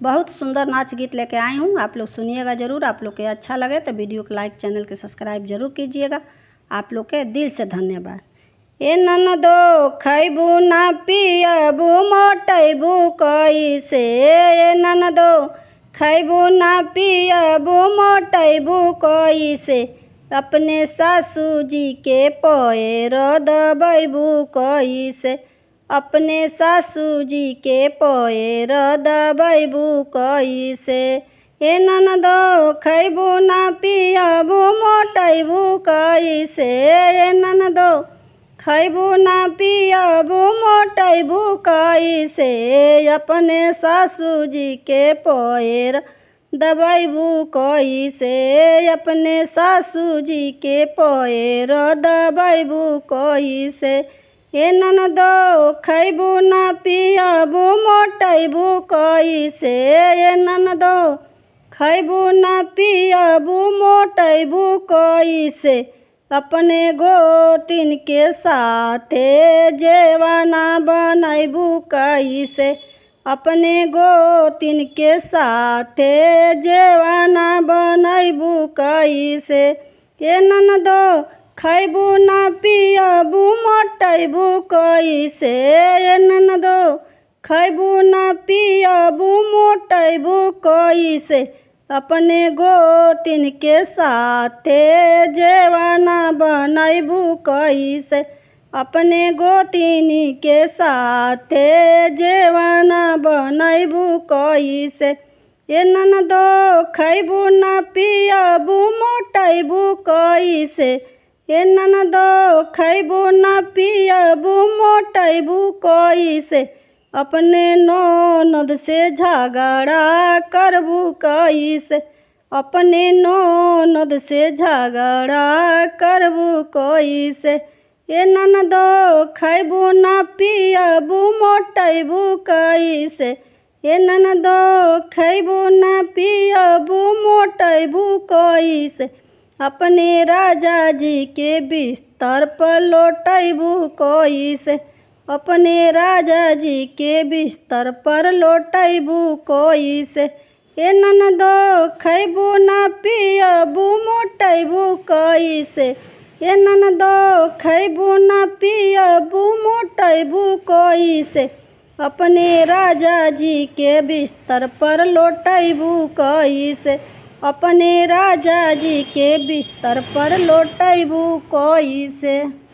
बहुत सुंदर नाच गीत लेके आई हूँ। आप लोग सुनिएगा ज़रूर। आप लोग के अच्छा लगे तो वीडियो को लाइक, चैनल के सब्सक्राइब जरूर कीजिएगा। आप लोग के दिल से धन्यवाद। ए ननदो खैबू ना पियबू मोटैबू कैसे, ए ननदो खैबू ना पियबू मोटैबू कैसे, अपने सासू जी के पैर दबैबू कैसे, अपने सासू जी के पैर दबैबू कैसे। ए ननदो खैबू ना पियबू मोटैबू कैसे, ए ननदो खैबू ना पियबू मोटैबू कैसे, अपने सासू जी के पैर दबैबू कैसे, अपने सासू जी के पैर दबैबू कैसे। ए ननदो खैबू ना पियबू मोटैबू कैसे, ए ननदो खैबू ना पियबू मोटैबू कैसे, अपने गोतिन के साथे जेवाना बनैबू कैसे, अपने गोतिन के साथे जेवाना बनैबू कैसे। ए ननदो खैबू ना पियबू मोटैबू कैसे, ए ननदो खैबू ना पियबू मोटैबू कैसे, अपने गोतिन के साथे जेवाना बनैबू कैसे, अपने गोतिन के साथे जेवाना बनैबू कैसे। ए ननदो खैबू ना पियबू मोटैबू कैसे, ए ननदो खैबू ना पियबू मोटैबू कैसे, अपने ननद से झगड़ा करबू कैसे, अपने ननद से झगड़ा करबू कैसे। ए ननदो खैबू ना पियबू मोटैबू कैसे, ए ननदो खैबू ना पियबू मोटैबू कैसे, अपने राजा जी के बिस्तर पर लौटैबू कैसे, अपने राजा जी के बिस्तर पर लौटैबू कैसे। ए ननदो खैबू ना पियबू मोटैबू कैसे, ए ननदो खैबू ना पियबू मोटैबू कैसे, अपने राजा जी के बिस्तर पर लौटैबू कैसे, अपने राजा जी के बिस्तर पर लौटैबू कैसे।